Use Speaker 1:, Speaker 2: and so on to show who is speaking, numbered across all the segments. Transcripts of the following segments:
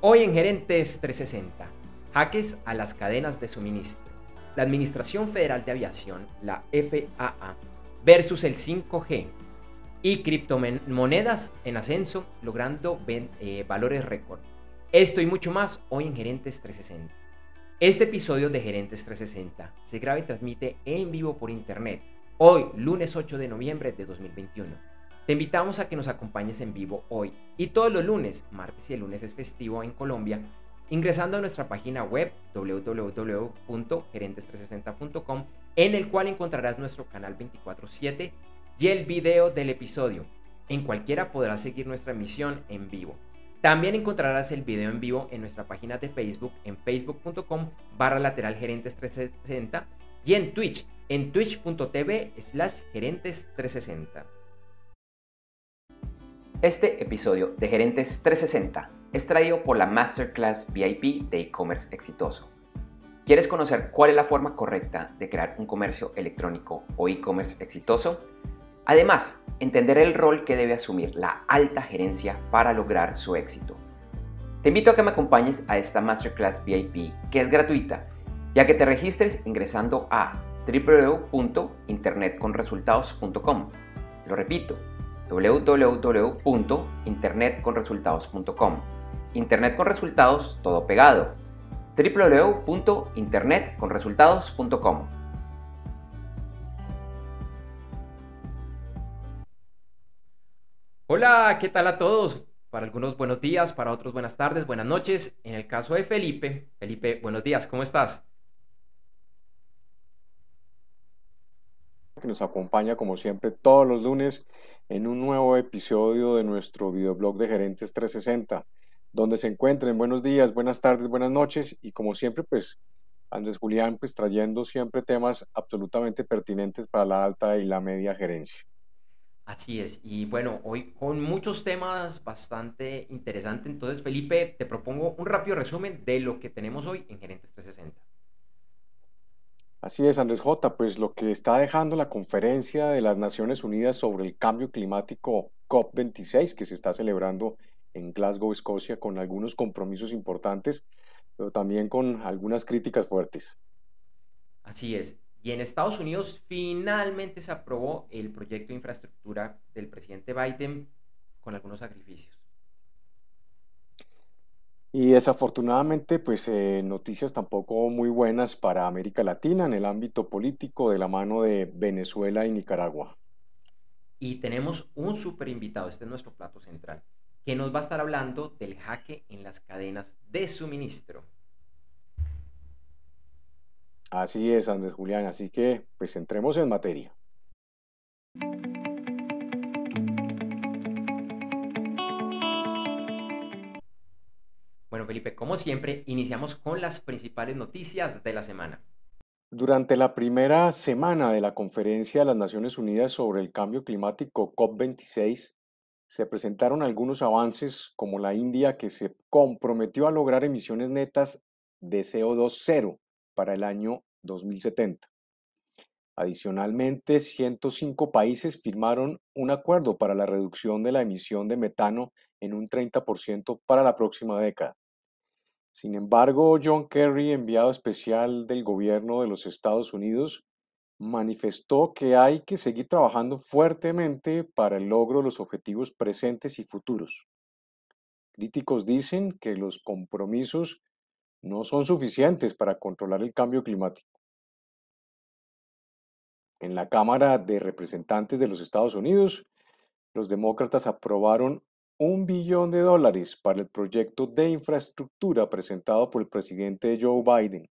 Speaker 1: Hoy en Gerentes 360, jaques a las cadenas de suministro. La Administración Federal de Aviación, la FAA, versus el 5G y criptomonedas en ascenso, logrando valores récord. Esto y mucho más hoy en Gerentes 360. Este episodio de Gerentes 360 se graba y transmite en vivo por internet, hoy lunes 8 de noviembre de 2021. Te invitamos a que nos acompañes en vivo hoy y todos los lunes, martes y el lunes es festivo en Colombia, ingresando a nuestra página web www.gerentes360.com, en el cual encontrarás nuestro canal 24/7 y el video del episodio. En cualquiera podrás seguir nuestra emisión en vivo. También encontrarás el video en vivo en nuestra página de Facebook en facebook.com/gerentes360 y en Twitch en twitch.tv/gerentes360. Este episodio de Gerentes 360 es traído por la Masterclass VIP de e-commerce exitoso. ¿Quieres conocer cuál es la forma correcta de crear un comercio electrónico o e-commerce exitoso? Además, entender el rol que debe asumir la alta gerencia para lograr su éxito. Te invito a que me acompañes a esta Masterclass VIP, que es gratuita, ya que te registres ingresando a www.internetconresultados.com. Lo repito, www.internetconresultados.com. Internet con resultados, todo pegado. www.internetconresultados.com. Hola, ¿qué tal a todos? Para algunos buenos días, para otros buenas tardes, buenas noches. En el caso de Felipe, buenos días, ¿cómo estás?
Speaker 2: Que nos acompaña como siempre todos los lunes en un nuevo episodio de nuestro videoblog de Gerentes 360, donde se encuentren buenos días, buenas tardes, buenas noches y como siempre pues Andrés Julián pues trayendo siempre temas absolutamente pertinentes para la alta y la media gerencia.
Speaker 1: Así es, y bueno, hoy con muchos temas bastante interesantes. Entonces, Felipe, te propongo un rápido resumen de lo que tenemos hoy en Gerentes 360.
Speaker 2: Así es, Andrés J, pues lo que está dejando la conferencia de las Naciones Unidas sobre el cambio climático COP26 que se está celebrando en Glasgow, Escocia, con algunos compromisos importantes pero también con algunas críticas fuertes.
Speaker 1: Así es. Y en Estados Unidos finalmente se aprobó el proyecto de infraestructura del presidente Biden con algunos sacrificios.
Speaker 2: Y desafortunadamente, pues noticias tampoco muy buenas para América Latina en el ámbito político de la mano de Venezuela y Nicaragua.
Speaker 1: Y tenemos un super invitado, este es nuestro plato central, que nos va a estar hablando del jaque en las cadenas de suministro.
Speaker 2: Así es, Andrés Julián, así que pues entremos en materia.
Speaker 1: Bueno, Felipe, como siempre, iniciamos con las principales noticias de la semana.
Speaker 2: Durante la primera semana de la Conferencia de las Naciones Unidas sobre el Cambio Climático COP26, se presentaron algunos avances como la India que se comprometió a lograr emisiones netas de CO2 cero para el año 2070. Adicionalmente, 105 países firmaron un acuerdo para la reducción de la emisión de metano en un 30% para la próxima década. Sin embargo, John Kerry, enviado especial del gobierno de los Estados Unidos, manifestó que hay que seguir trabajando fuertemente para el logro de los objetivos presentes y futuros. Críticos dicen que los compromisos no son suficientes para controlar el cambio climático. En la Cámara de Representantes de los Estados Unidos, los demócratas aprobaron $1 billón para el proyecto de infraestructura presentado por el presidente Joe Biden,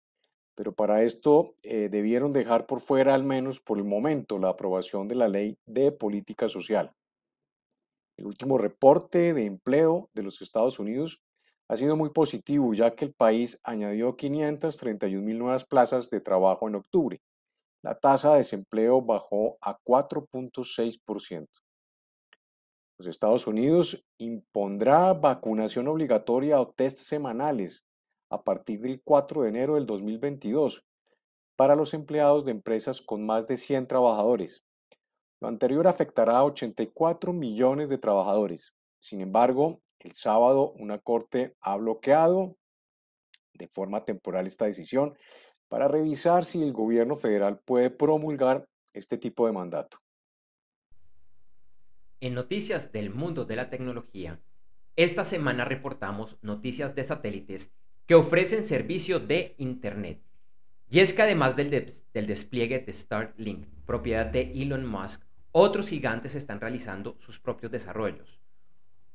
Speaker 2: pero para esto debieron dejar por fuera, al menos por el momento, la aprobación de la ley de política social. El último reporte de empleo de los Estados Unidos ha sido muy positivo, ya que el país añadió 531.000 nuevas plazas de trabajo en octubre. La tasa de desempleo bajó a 4.6%. Los Estados Unidos impondrá vacunación obligatoria o test semanales a partir del 4 de enero del 2022 para los empleados de empresas con más de 100 trabajadores. Lo anterior afectará a 84 millones de trabajadores. Sin embargo, El sábado, una corte ha bloqueado de forma temporal esta decisión para revisar si el gobierno federal puede promulgar este tipo de mandato.
Speaker 1: En noticias del mundo de la tecnología, esta semana reportamos noticias de satélites que ofrecen servicio de Internet. Y es que además del despliegue de Starlink, propiedad de Elon Musk, otros gigantes están realizando sus propios desarrollos.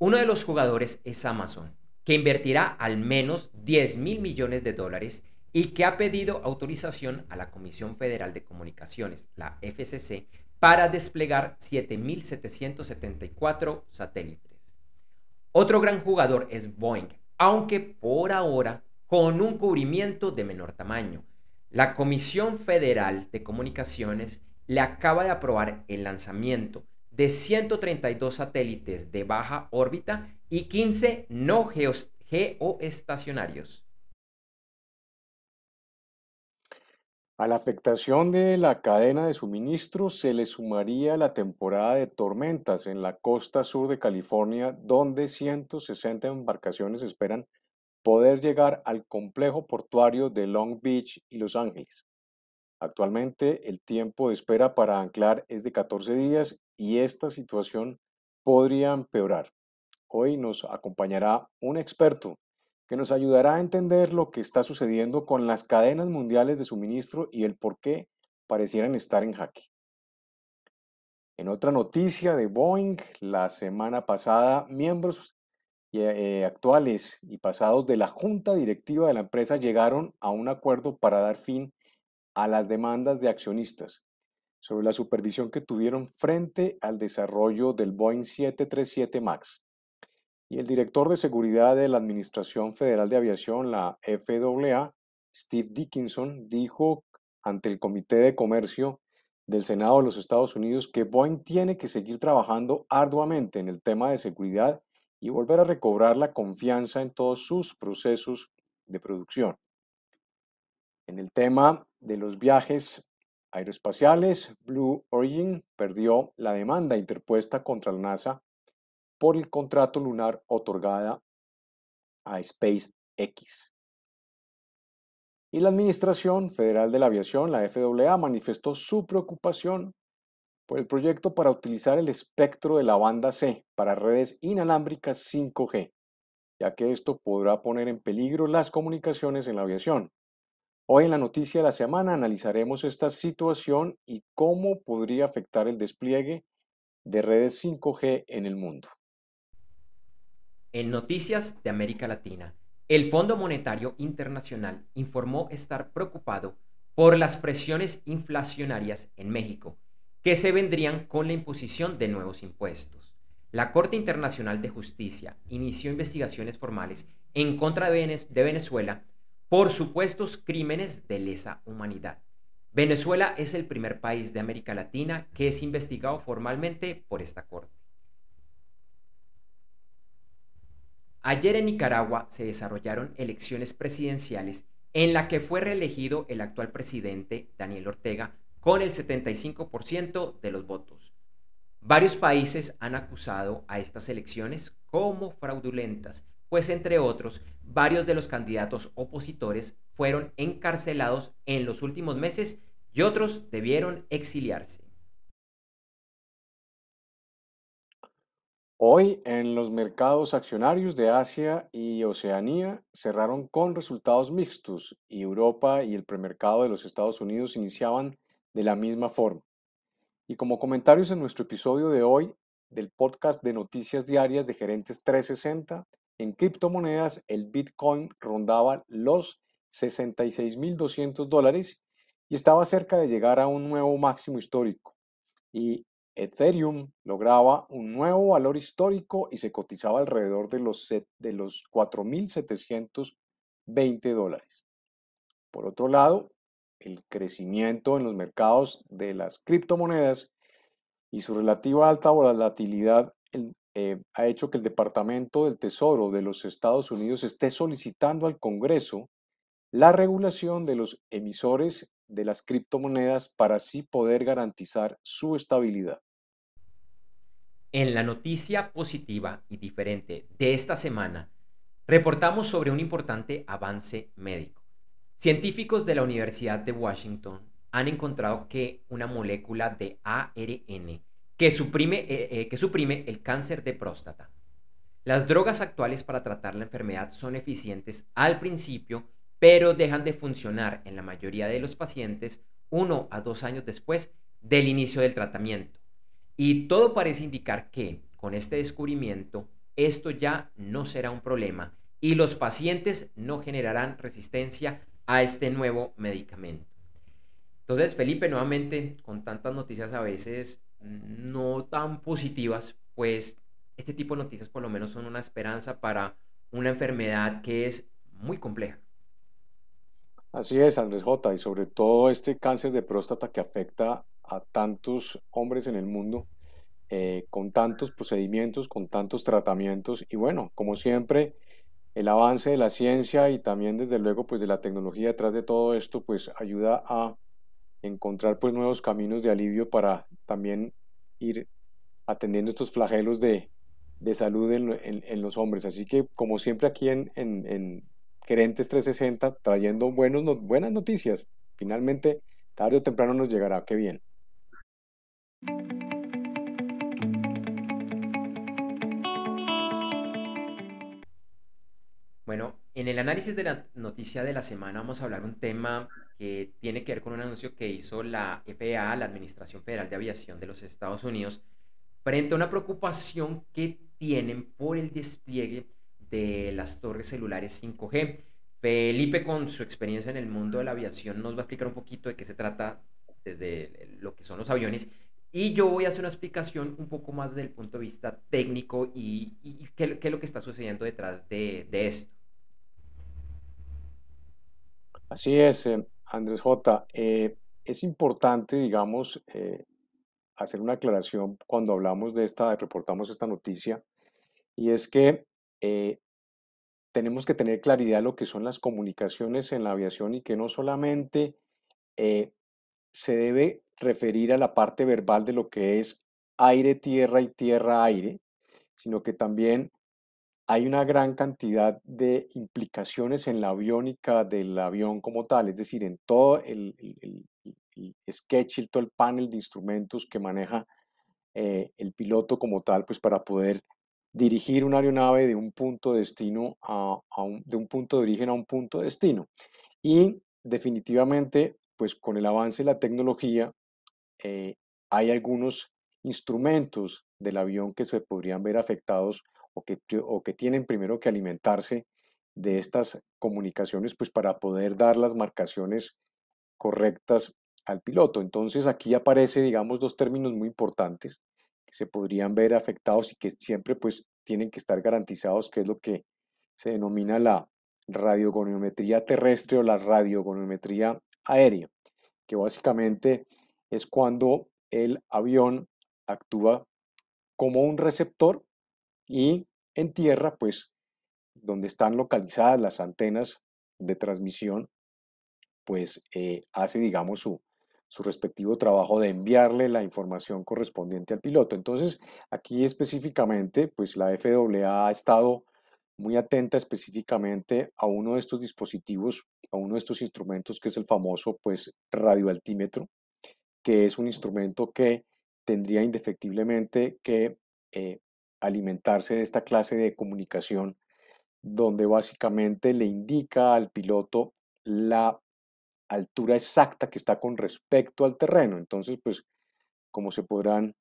Speaker 1: Uno de los jugadores es Amazon, que invertirá al menos 10.000 millones de dólares y que ha pedido autorización a la Comisión Federal de Comunicaciones, la FCC, para desplegar 7.774 satélites. Otro gran jugador es Boeing, aunque por ahora con un cubrimiento de menor tamaño. La Comisión Federal de Comunicaciones le acaba de aprobar el lanzamiento de 132 satélites de baja órbita y 15 no geoestacionarios.
Speaker 2: A la afectación de la cadena de suministro se le sumaría la temporada de tormentas en la costa sur de California, donde 160 embarcaciones esperan poder llegar al complejo portuario de Long Beach y Los Ángeles. Actualmente el tiempo de espera para anclar es de 14 días y esta situación podría empeorar. Hoy nos acompañará un experto que nos ayudará a entender lo que está sucediendo con las cadenas mundiales de suministro y el por qué parecieran estar en jaque. En otra noticia de Boeing, la semana pasada, miembros actuales y pasados de la junta directiva de la empresa llegaron a un acuerdo para dar fin a las demandas de accionistas sobre la supervisión que tuvieron frente al desarrollo del Boeing 737 MAX. Y el director de seguridad de la Administración Federal de Aviación, la FAA, Steve Dickinson, dijo ante el Comité de Comercio del Senado de los Estados Unidos que Boeing tiene que seguir trabajando arduamente en el tema de seguridad y volver a recobrar la confianza en todos sus procesos de producción. En el tema de los viajes aeroespaciales, Blue Origin perdió la demanda interpuesta contra la NASA por el contrato lunar otorgada a SpaceX. Y la Administración Federal de la Aviación, la FAA, manifestó su preocupación por el proyecto para utilizar el espectro de la banda C para redes inalámbricas 5G, ya que esto podrá poner en peligro las comunicaciones en la aviación. Hoy en la noticia de la semana analizaremos esta situación y cómo podría afectar el despliegue de redes 5G en el mundo.
Speaker 1: En noticias de América Latina, el Fondo Monetario Internacional informó estar preocupado por las presiones inflacionarias en México, que se vendrían con la imposición de nuevos impuestos. La Corte Internacional de Justicia inició investigaciones formales en contra de Venezuela por supuestos crímenes de lesa humanidad. Venezuela es el primer país de América Latina que es investigado formalmente por esta Corte. Ayer en Nicaragua se desarrollaron elecciones presidenciales en la que fue reelegido el actual presidente Daniel Ortega con el 75% de los votos. Varios países han acusado a estas elecciones como fraudulentas, pues entre otros, varios de los candidatos opositores fueron encarcelados en los últimos meses y otros debieron exiliarse.
Speaker 2: Hoy en los mercados accionarios de Asia y Oceanía cerraron con resultados mixtos y Europa y el premercado de los Estados Unidos iniciaban de la misma forma. Y como comentarios en nuestro episodio de hoy del podcast de noticias diarias de Gerentes 360, en criptomonedas el Bitcoin rondaba los $66.200 y estaba cerca de llegar a un nuevo máximo histórico. Y Ethereum lograba un nuevo valor histórico y se cotizaba alrededor de los $4.720. Por otro lado, el crecimiento en los mercados de las criptomonedas y su relativa alta volatilidad ha hecho que el Departamento del Tesoro de los Estados Unidos esté solicitando al Congreso la regulación de los emisores de las criptomonedas para así poder garantizar su estabilidad.
Speaker 1: En la noticia positiva y diferente de esta semana, reportamos sobre un importante avance médico. Científicos de la Universidad de Washington han encontrado que una molécula de ARN que suprime el cáncer de próstata. Las drogas actuales para tratar la enfermedad son eficientes al principio, pero dejan de funcionar en la mayoría de los pacientes 1 a 2 años después del inicio del tratamiento. Y todo parece indicar que con este descubrimiento esto ya no será un problema y los pacientes no generarán resistencia a este nuevo medicamento. Entonces, Felipe, nuevamente, con tantas noticias a veces no tan positivas, pues este tipo de noticias por lo menos son una esperanza para una enfermedad que es muy compleja.
Speaker 2: Así es, Andrés J. Y sobre todo este cáncer de próstata que afecta a tantos hombres en el mundo, con tantos procedimientos, con tantos tratamientos. Y bueno, como siempre, el avance de la ciencia y también desde luego pues de la tecnología detrás de todo esto pues ayuda a encontrar pues nuevos caminos de alivio para también ir atendiendo estos flagelos de salud en los hombres. Así que como siempre aquí en Gerentes 360 trayendo buenas noticias. Finalmente, tarde o temprano nos llegará. Qué bien.
Speaker 1: Bueno, en el análisis de la noticia de la semana vamos a hablar un tema que tiene que ver con un anuncio que hizo la FAA, la Administración Federal de Aviación de los Estados Unidos, frente a una preocupación que tienen por el despliegue de las torres celulares 5G. Felipe, con su experiencia en el mundo de la aviación, nos va a explicar un poquito de qué se trata desde lo que son los aviones. Y yo voy a hacer una explicación un poco más desde el punto de vista técnico y qué es lo que está sucediendo detrás de esto.
Speaker 2: Así es, Andrés J. Es importante, digamos, hacer una aclaración cuando hablamos de reportamos esta noticia, y es que eh, tenemos que tener claridad de lo que son las comunicaciones en la aviación y que no solamente eh, se debe referir a la parte verbal de lo que es aire-tierra y tierra-aire, sino que también hay una gran cantidad de implicaciones en la aviónica del avión como tal, es decir, en todo el sketch y todo el panel de instrumentos que maneja el piloto como tal, pues para poder dirigir una aeronave de un punto de destino de un punto de origen a un punto de destino. Y definitivamente, pues con el avance de la tecnología, eh, hay algunos instrumentos del avión que se podrían ver afectados o que tienen primero que alimentarse de estas comunicaciones, pues para poder dar las marcaciones correctas al piloto. Entonces aquí aparece, digamos, dos términos muy importantes que se podrían ver afectados y que siempre pues tienen que estar garantizados, que es lo que se denomina la radiogoniometría terrestre o la radiogoniometría aérea, que básicamente es cuando el avión actúa como un receptor y en tierra, pues donde están localizadas las antenas de transmisión, pues hace, digamos, su respectivo trabajo de enviarle la información correspondiente al piloto. Entonces, aquí específicamente, pues la FAA ha estado muy atenta específicamente a uno de estos dispositivos, a uno de estos instrumentos que es el famoso, pues, radioaltímetro, que es un instrumento que tendría indefectiblemente que eh, alimentarse de esta clase de comunicación, donde básicamente le indica al piloto la altura exacta que está con respecto al terreno. Entonces, pues, como se podrán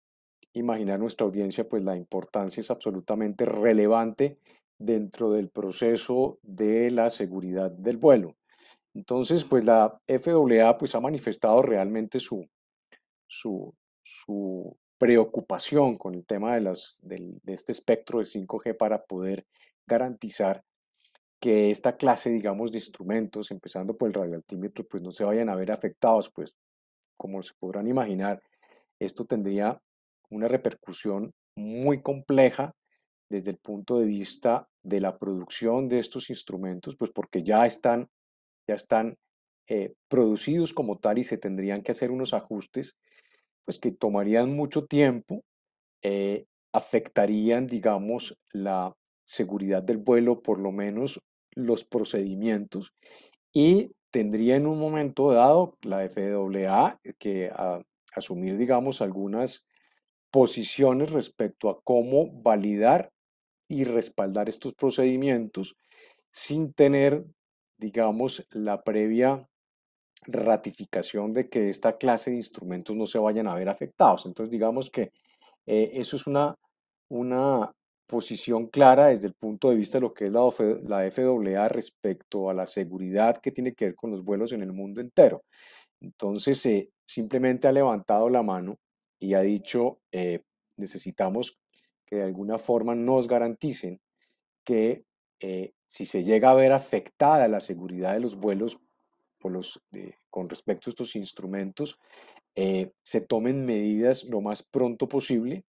Speaker 2: imaginar nuestra audiencia, pues la importancia es absolutamente relevante dentro del proceso de la seguridad del vuelo. Entonces, pues la FAA pues ha manifestado realmente su, su preocupación con el tema de este espectro de 5G para poder garantizar que esta clase, digamos, de instrumentos, empezando por el radioaltímetro, pues no se vayan a ver afectados, pues como se podrán imaginar, esto tendría una repercusión muy compleja desde el punto de vista de la producción de estos instrumentos, pues porque ya están producidos como tal y se tendrían que hacer unos ajustes, pues que tomarían mucho tiempo, eh, afectarían, digamos, la seguridad del vuelo, por lo menos los procedimientos, y tendría en un momento dado la FAA que asumir, digamos, algunas posiciones respecto a cómo validar y respaldar estos procedimientos sin tener, digamos, la previa ratificación de que esta clase de instrumentos no se vayan a ver afectados. Entonces, digamos que eso es una posición clara desde el punto de vista de lo que es la FAA respecto a la seguridad que tiene que ver con los vuelos en el mundo entero. Entonces, simplemente ha levantado la mano y ha dicho, necesitamos que de alguna forma nos garanticen que si se llega a ver afectada la seguridad de los vuelos con respecto a estos instrumentos, se tomen medidas lo más pronto posible,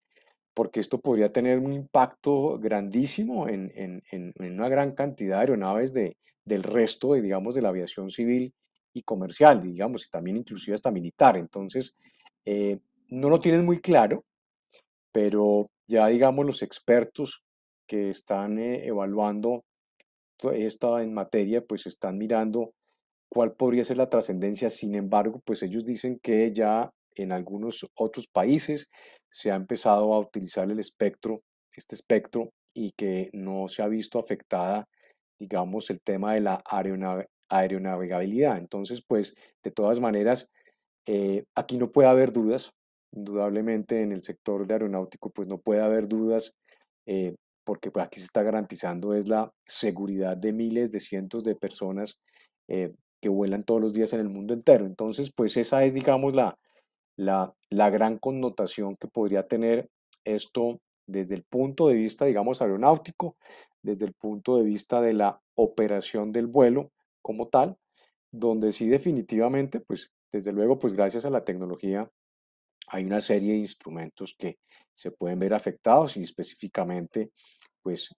Speaker 2: porque esto podría tener un impacto grandísimo en una gran cantidad de aeronaves del resto, digamos, de la aviación civil y comercial, digamos, y también inclusive hasta militar. Entonces, eh, no lo tienen muy claro, pero ya, digamos, los expertos que están evaluando esta en materia, pues están mirando cuál podría ser la trascendencia. Sin embargo, pues ellos dicen que ya en algunos otros países se ha empezado a utilizar este espectro, y que no se ha visto afectada, digamos, el tema de la aeronavegabilidad. Entonces, pues, de todas maneras, aquí no puede haber dudas. Indudablemente en el sector de aeronáutico, pues no puede haber dudas, eh, porque pues, aquí se está garantizando es la seguridad de miles, de cientos de personas eh, que vuelan todos los días en el mundo entero. Entonces, pues esa es, digamos, la gran connotación que podría tener esto desde el punto de vista, digamos, aeronáutico, desde el punto de vista de la operación del vuelo como tal, donde sí definitivamente, pues desde luego, pues gracias a la tecnología hay una serie de instrumentos que se pueden ver afectados, y específicamente, pues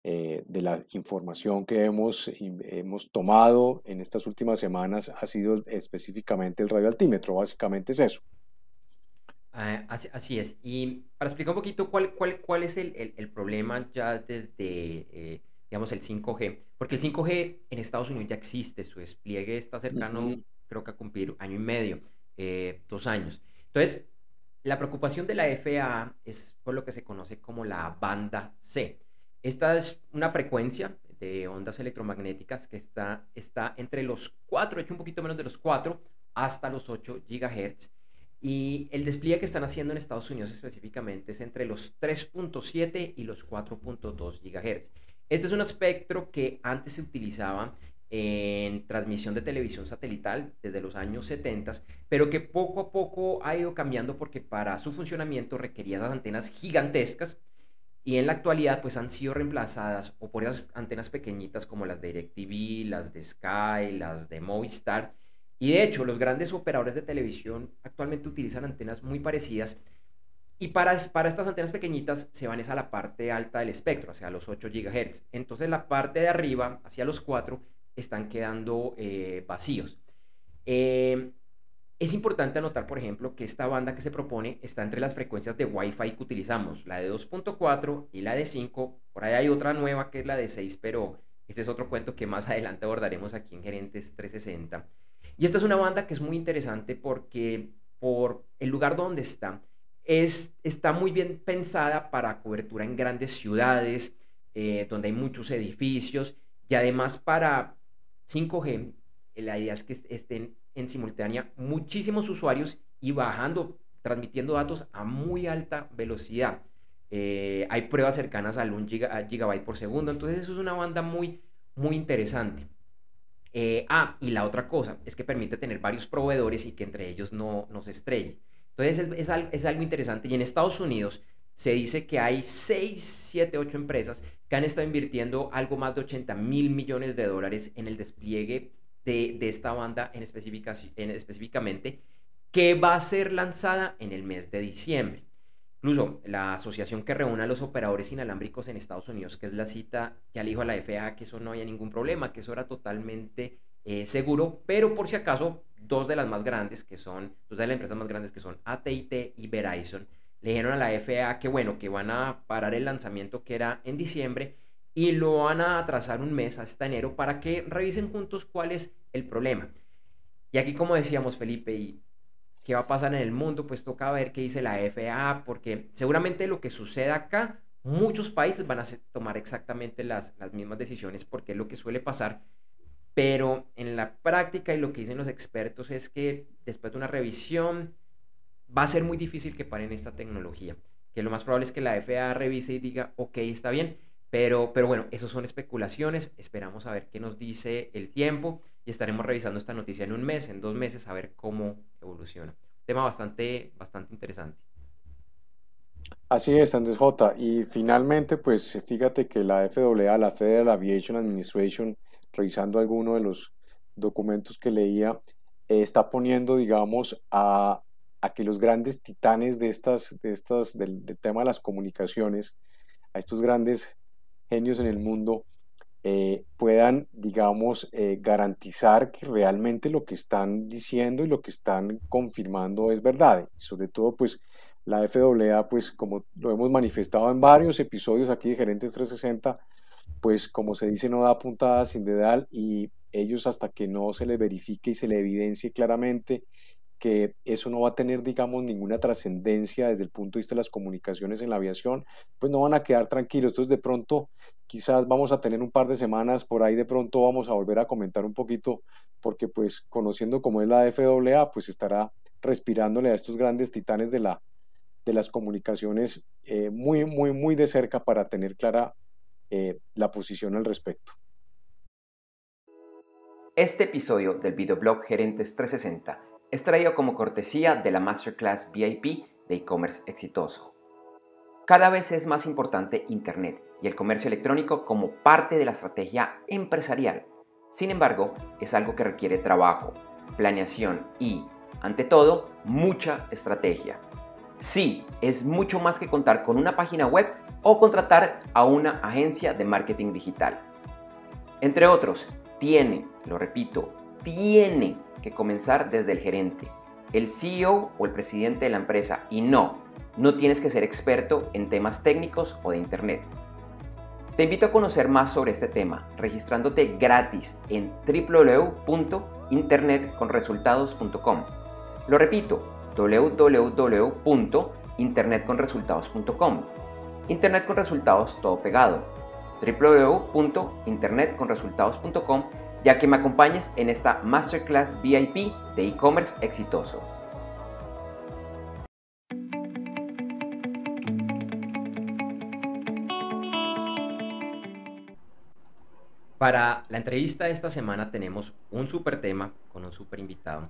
Speaker 2: de la información que hemos tomado en estas últimas semanas ha sido específicamente el radioaltímetro. Básicamente es eso.
Speaker 1: Así es. Y para explicar un poquito cuál es el problema ya desde, digamos, el 5G, porque el 5G en Estados Unidos ya existe, su despliegue está
Speaker 2: Ujú.
Speaker 1: cercano, creo que a cumplir año y medio, 2 años. Entonces, la preocupación de la FAA es por lo que se conoce como la banda C. Esta es una frecuencia de ondas electromagnéticas que está entre los 4, de hecho un poquito menos de los 4, hasta los 8 gigahertz, y el despliegue que están haciendo en Estados Unidos específicamente es entre los 3.7 y los 4.2 GHz. Este es un espectro que antes se utilizaba en transmisión de televisión satelital desde los años 70, pero que poco a poco ha ido cambiando porque para su funcionamiento requería esas antenas gigantescas, y en la actualidad pues han sido reemplazadas o por esas antenas pequeñitas como las de DirecTV, las de Sky, las de Movistar. Y de hecho los grandes operadores de televisión actualmente utilizan antenas muy parecidas, y para estas antenas pequeñitas se van a la parte alta del espectro, hacia los 8 GHz. Entonces la parte de arriba, hacia los 4, están quedando vacíos. Eh, es importante anotar, por ejemplo, que esta banda que se propone está entre las frecuencias de Wi-Fi que utilizamos, la de 2.4 y la de 5. Por ahí hay otra nueva que es la de 6, pero este es otro cuento que más adelante abordaremos aquí en Gerentes 360. Y esta es una banda que es muy interesante porque por el lugar donde está muy bien pensada para cobertura en grandes ciudades, donde hay muchos edificios, y además para 5G, la idea es que estén en simultánea muchísimos usuarios y transmitiendo datos a muy alta velocidad. Hay pruebas cercanas al 1 gigabyte por segundo, entonces eso es una banda muy, muy interesante. Y la otra cosa es que permite tener varios proveedores y que entre ellos no se estrelle. Entonces es algo interesante. Y en Estados Unidos se dice que hay 6 7 8 empresas que han estado invirtiendo algo más de 80.000 millones de dólares en el despliegue de esta banda específicamente, que va a ser lanzada en el mes de diciembre. Incluso la asociación que reúne a los operadores inalámbricos en Estados Unidos, que es la cita, ya le dijo a la FAA que eso no había ningún problema, que eso era totalmente seguro, pero por si acaso, dos de las empresas más grandes que son AT&T y Verizon, le dijeron a la FAA que bueno, que van a parar el lanzamiento que era en diciembre y lo van a atrasar un mes hasta enero para que revisen juntos cuál es el problema. Y aquí, como decíamos, Felipe, ¿y qué va a pasar en el mundo? Pues toca ver qué dice la FAA, porque seguramente lo que sucede acá, muchos países van a tomar exactamente las mismas decisiones, porque es lo que suele pasar, pero en la práctica y lo que dicen los expertos es que después de una revisión va a ser muy difícil que paren esta tecnología, que lo más probable es que la FAA revise y diga, ok, está bien, pero bueno, eso son especulaciones, esperamos a ver qué nos dice el tiempo y estaremos revisando esta noticia en un mes, en 2 meses, a ver cómo evoluciona. Tema bastante interesante.
Speaker 2: Así es, Andrés J. Y finalmente, pues fíjate que la FAA, la Federal Aviation Administration, revisando algunos de los documentos que leía, está poniendo, digamos, a que los grandes titanes del tema de las comunicaciones, a estos grandes genios en el mundo, puedan, digamos, garantizar que realmente lo que están diciendo y lo que están confirmando es verdad. Y sobre todo, pues, la FAA, pues, como lo hemos manifestado en varios episodios aquí de Gerentes 360, pues, como se dice, no da puntada sin dedal y ellos hasta que no se les verifique y se le evidencie claramente que eso no va a tener, digamos, ninguna trascendencia desde el punto de vista de las comunicaciones en la aviación, pues no van a quedar tranquilos. Entonces, de pronto, quizás vamos a tener un par de semanas por ahí, de pronto vamos a volver a comentar un poquito, porque pues conociendo cómo es la FAA, pues estará respirándole a estos grandes titanes de las comunicaciones muy de cerca para tener clara la posición al respecto.
Speaker 1: Este episodio del videoblog Gerentes 360 es traído como cortesía de la Masterclass VIP de e-commerce exitoso. Cada vez es más importante Internet y el comercio electrónico como parte de la estrategia empresarial. Sin embargo, es algo que requiere trabajo, planeación y, ante todo, mucha estrategia. Sí, es mucho más que contar con una página web o contratar a una agencia de marketing digital. Entre otros, lo repito, tiene que comenzar desde el gerente, el CEO o el presidente de la empresa y no tienes que ser experto en temas técnicos o de internet. Te invito a conocer más sobre este tema registrándote gratis en www.internetconresultados.com. Lo repito, www.internetconresultados.com. Internet con resultados todo pegado. www.internetconresultados.com, ya que me acompañes en esta Masterclass VIP de e-commerce exitoso. Para la entrevista de esta semana tenemos un súper tema con un súper invitado.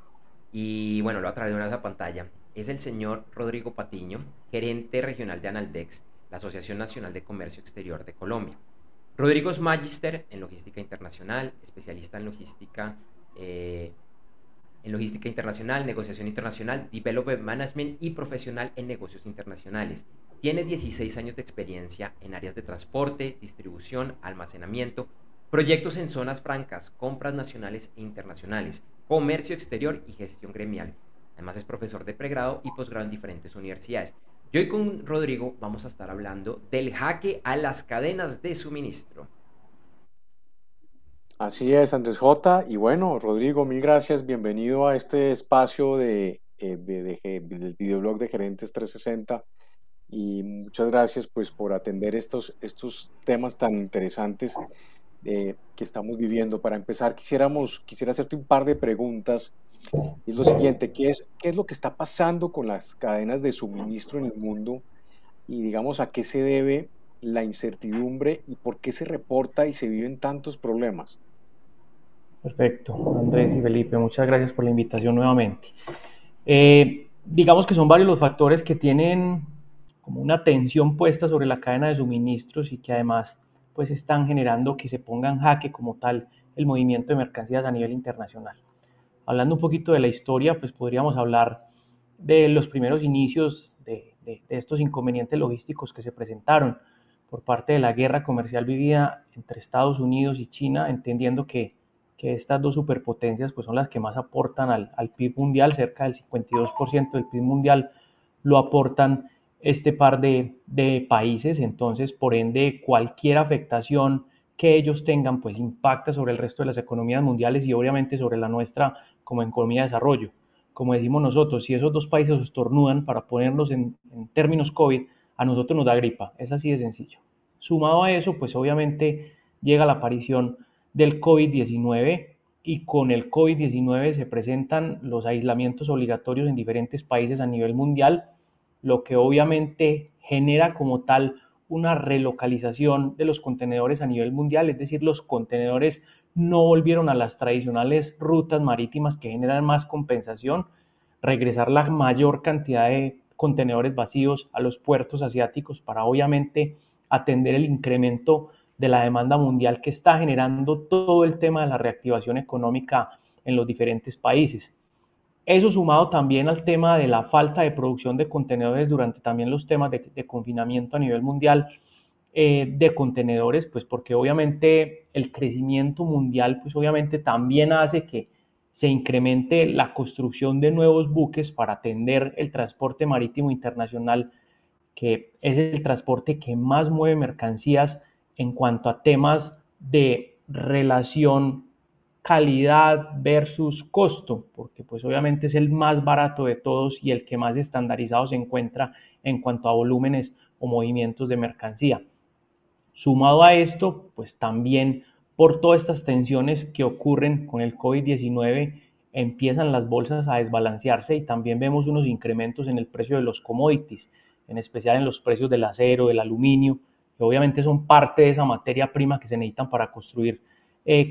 Speaker 1: Y bueno, lo voy a traer de una vez a pantalla. Es el señor Rodrigo Patiño, gerente regional de Analdex, la Asociación Nacional de Comercio Exterior de Colombia. Rodrigo es magíster en logística internacional, especialista en logística internacional, negociación internacional, development management y profesional en negocios internacionales. Tiene 16 años de experiencia en áreas de transporte, distribución, almacenamiento, proyectos en zonas francas, compras nacionales e internacionales, comercio exterior y gestión gremial. Además es profesor de pregrado y posgrado en diferentes universidades. Y hoy con Rodrigo vamos a estar hablando del jaque a las cadenas de suministro.
Speaker 2: Así es, Andrés J. Y bueno, Rodrigo, mil gracias. Bienvenido a este espacio del videoblog de Gerentes 360. Y muchas gracias pues por atender estos temas tan interesantes que estamos viviendo. Para empezar, quisiera hacerte un par de preguntas. Y es lo siguiente, qué es lo que está pasando con las cadenas de suministro en el mundo? Y digamos, ¿a qué se debe la incertidumbre y por qué se reporta y se viven tantos problemas?
Speaker 3: Perfecto, Andrés y Felipe, muchas gracias por la invitación nuevamente. Digamos que son varios los factores que tienen como una tensión puesta sobre la cadena de suministros y que además pues están generando que se ponga en jaque como tal el movimiento de mercancías a nivel internacional. Hablando un poquito de la historia, pues podríamos hablar de los primeros inicios de estos inconvenientes logísticos que se presentaron por parte de la guerra comercial vivida entre Estados Unidos y China, entendiendo que estas dos superpotencias pues son las que más aportan al PIB mundial, cerca del 52% del PIB mundial lo aportan este par de países. Entonces, por ende, cualquier afectación que ellos tengan, pues impacta sobre el resto de las economías mundiales y obviamente sobre la nuestra como economía de desarrollo. Como decimos nosotros, si esos dos países estornudan, para ponernos en términos COVID, a nosotros nos da gripa. Es así de sencillo. Sumado a eso, pues obviamente llega la aparición del COVID-19 y con el COVID-19 se presentan los aislamientos obligatorios en diferentes países a nivel mundial, lo que obviamente genera como tal una relocalización de los contenedores a nivel mundial, es decir, los contenedores no volvieron a las tradicionales rutas marítimas que generan más compensación, regresar la mayor cantidad de contenedores vacíos a los puertos asiáticos para obviamente atender el incremento de la demanda mundial que está generando todo el tema de la reactivación económica en los diferentes países. Eso sumado también al tema de la falta de producción de contenedores durante también los temas de confinamiento a nivel mundial de contenedores, pues porque obviamente el crecimiento mundial, pues obviamente también hace que se incremente la construcción de nuevos buques para atender el transporte marítimo internacional, que es el transporte que más mueve mercancías en cuanto a temas de relación calidad versus costo, porque pues obviamente es el más barato de todos y el que más estandarizado se encuentra en cuanto a volúmenes o movimientos de mercancía. Sumado a esto, pues también por todas estas tensiones que ocurren con el COVID-19, empiezan las bolsas a desbalancearse y también vemos unos incrementos en el precio de los commodities, en especial en los precios del acero, del aluminio, que obviamente son parte de esa materia prima que se necesitan para construir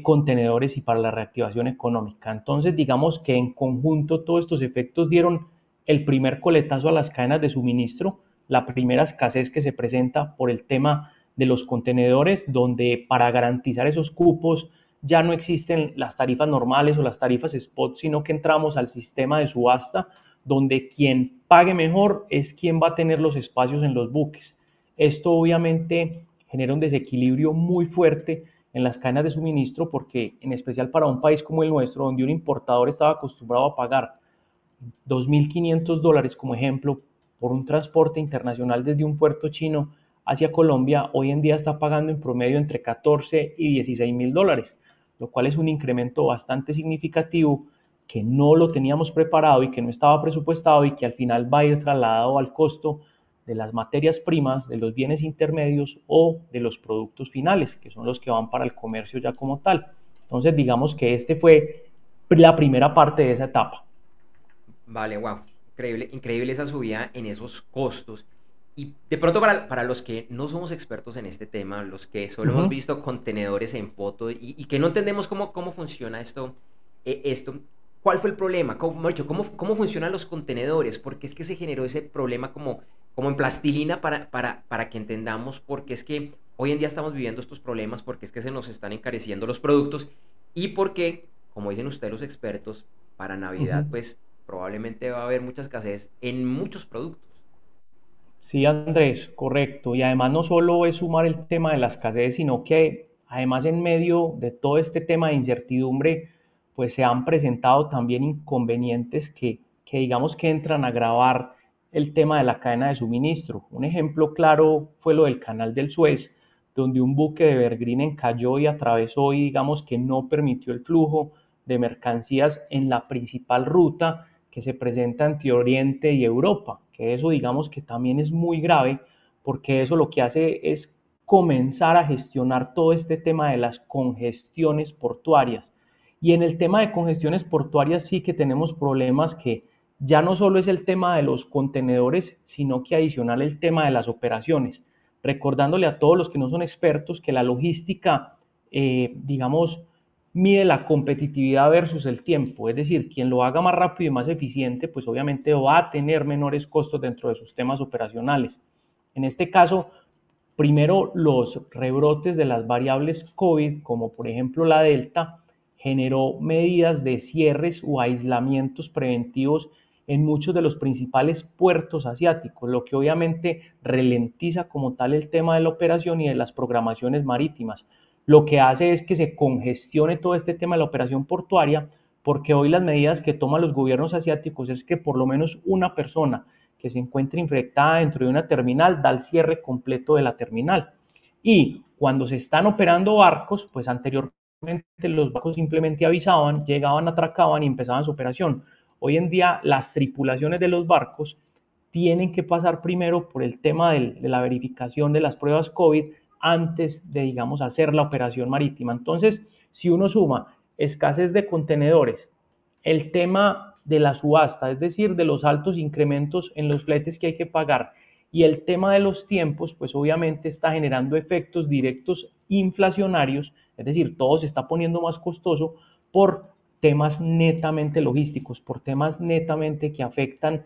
Speaker 3: contenedores y para la reactivación económica. Entonces, digamos que en conjunto todos estos efectos dieron el primer coletazo a las cadenas de suministro, la primera escasez que se presenta por el tema de los contenedores, donde para garantizar esos cupos ya no existen las tarifas normales o las tarifas spot, sino que entramos al sistema de subasta, donde quien pague mejor es quien va a tener los espacios en los buques. Esto obviamente genera un desequilibrio muy fuerte en las cadenas de suministro, porque en especial para un país como el nuestro, donde un importador estaba acostumbrado a pagar $2.500 como ejemplo por un transporte internacional desde un puerto chino hacia Colombia, hoy en día está pagando en promedio entre 14 y $16.000, lo cual es un incremento bastante significativo que no lo teníamos preparado y que no estaba presupuestado y que al final va a ir trasladado al costo de las materias primas, de los bienes intermedios o de los productos finales, que son los que van para el comercio ya como tal. Entonces, digamos que este fue la primera parte de esa etapa.
Speaker 1: Vale, wow. Increíble, increíble esa subida en esos costos. Y de pronto para los que no somos expertos en este tema, los que solo hemos visto contenedores en foto y que no entendemos cómo funciona esto, ¿cuál fue el problema? ¿Cómo funcionan los contenedores? ¿Por qué es que se generó ese problema como en plastilina para que entendamos por qué es que hoy en día estamos viviendo estos problemas? ¿Por qué es que se nos están encareciendo los productos? Y por qué, como dicen ustedes los expertos, para Navidad, pues probablemente va a haber mucha escasez en muchos productos.
Speaker 3: Sí, Andrés, correcto. Y además no solo es sumar el tema de la escasez, sino que además en medio de todo este tema de incertidumbre, pues se han presentado también inconvenientes que digamos que entran a agravar el tema de la cadena de suministro. Un ejemplo claro fue lo del Canal del Suez, donde un buque de Evergreen encalló y atravesó y digamos que no permitió el flujo de mercancías en la principal ruta que se presenta entre Oriente y Europa, que eso digamos que también es muy grave, porque eso lo que hace es comenzar a gestionar todo este tema de las congestiones portuarias. Y en el tema de congestiones portuarias sí que tenemos problemas que ya no solo es el tema de los contenedores, sino que adicional el tema de las operaciones. Recordándole a todos los que no son expertos que la logística, digamos, mide la competitividad versus el tiempo, es decir, quien lo haga más rápido y más eficiente, pues obviamente va a tener menores costos dentro de sus temas operacionales. En este caso, primero los rebrotes de las variables COVID, como por ejemplo la Delta, generó medidas de cierres o aislamientos preventivos en muchos de los principales puertos asiáticos, lo que obviamente ralentiza como tal el tema de la operación y de las programaciones marítimas. Lo que hace es que se congestione todo este tema de la operación portuaria, porque hoy las medidas que toman los gobiernos asiáticos es que por lo menos una persona que se encuentre infectada dentro de una terminal da el cierre completo de la terminal. Y cuando se están operando barcos, pues anteriormente los barcos simplemente avisaban, llegaban, atracaban y empezaban su operación. Hoy en día las tripulaciones de los barcos tienen que pasar primero por el tema de la verificación de las pruebas COVID antes de, digamos, hacer la operación marítima. Entonces, si uno suma escasez de contenedores, el tema de la subasta, es decir, de los altos incrementos en los fletes que hay que pagar, y el tema de los tiempos, pues obviamente está generando efectos directos inflacionarios, es decir, todo se está poniendo más costoso por temas netamente logísticos, por temas netamente que afectan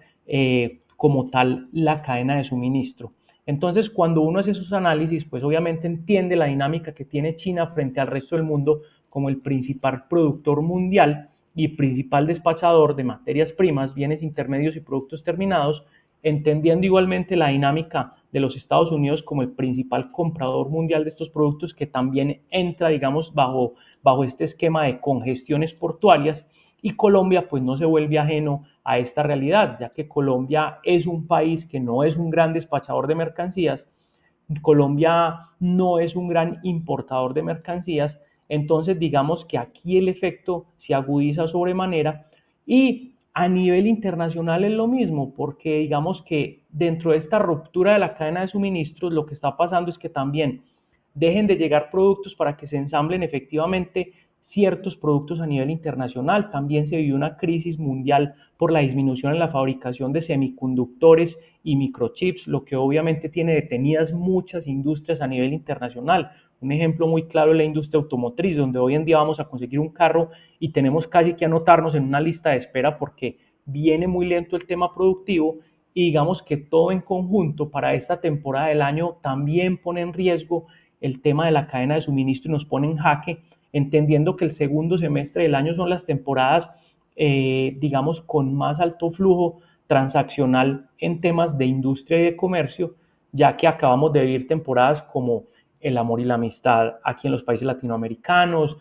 Speaker 3: como tal la cadena de suministro. Entonces, cuando uno hace esos análisis, pues obviamente entiende la dinámica que tiene China frente al resto del mundo como el principal productor mundial y principal despachador de materias primas, bienes intermedios y productos terminados, entendiendo igualmente la dinámica de los Estados Unidos como el principal comprador mundial de estos productos, que también entra, digamos, bajo este esquema de congestiones portuarias, y Colombia pues no se vuelve ajeno a esta realidad, ya que Colombia es un país que no es un gran despachador de mercancías, Colombia no es un gran importador de mercancías, entonces digamos que aquí el efecto se agudiza sobremanera, y a nivel internacional es lo mismo, porque digamos que dentro de esta ruptura de la cadena de suministros lo que está pasando es que también dejen de llegar productos para que se ensamblen efectivamente ciertos productos a nivel internacional. También se vivió una crisis mundial por la disminución en la fabricación de semiconductores y microchips, lo que obviamente tiene detenidas muchas industrias a nivel internacional. Un ejemplo muy claro es la industria automotriz, donde hoy en día vamos a conseguir un carro y tenemos casi que anotarnos en una lista de espera porque viene muy lento el tema productivo, y digamos que todo en conjunto para esta temporada del año también pone en riesgo el tema de la cadena de suministro y nos pone en jaque, entendiendo que el segundo semestre del año son las temporadas, digamos, con más alto flujo transaccional en temas de industria y de comercio, ya que acabamos de vivir temporadas como el amor y la amistad aquí en los países latinoamericanos,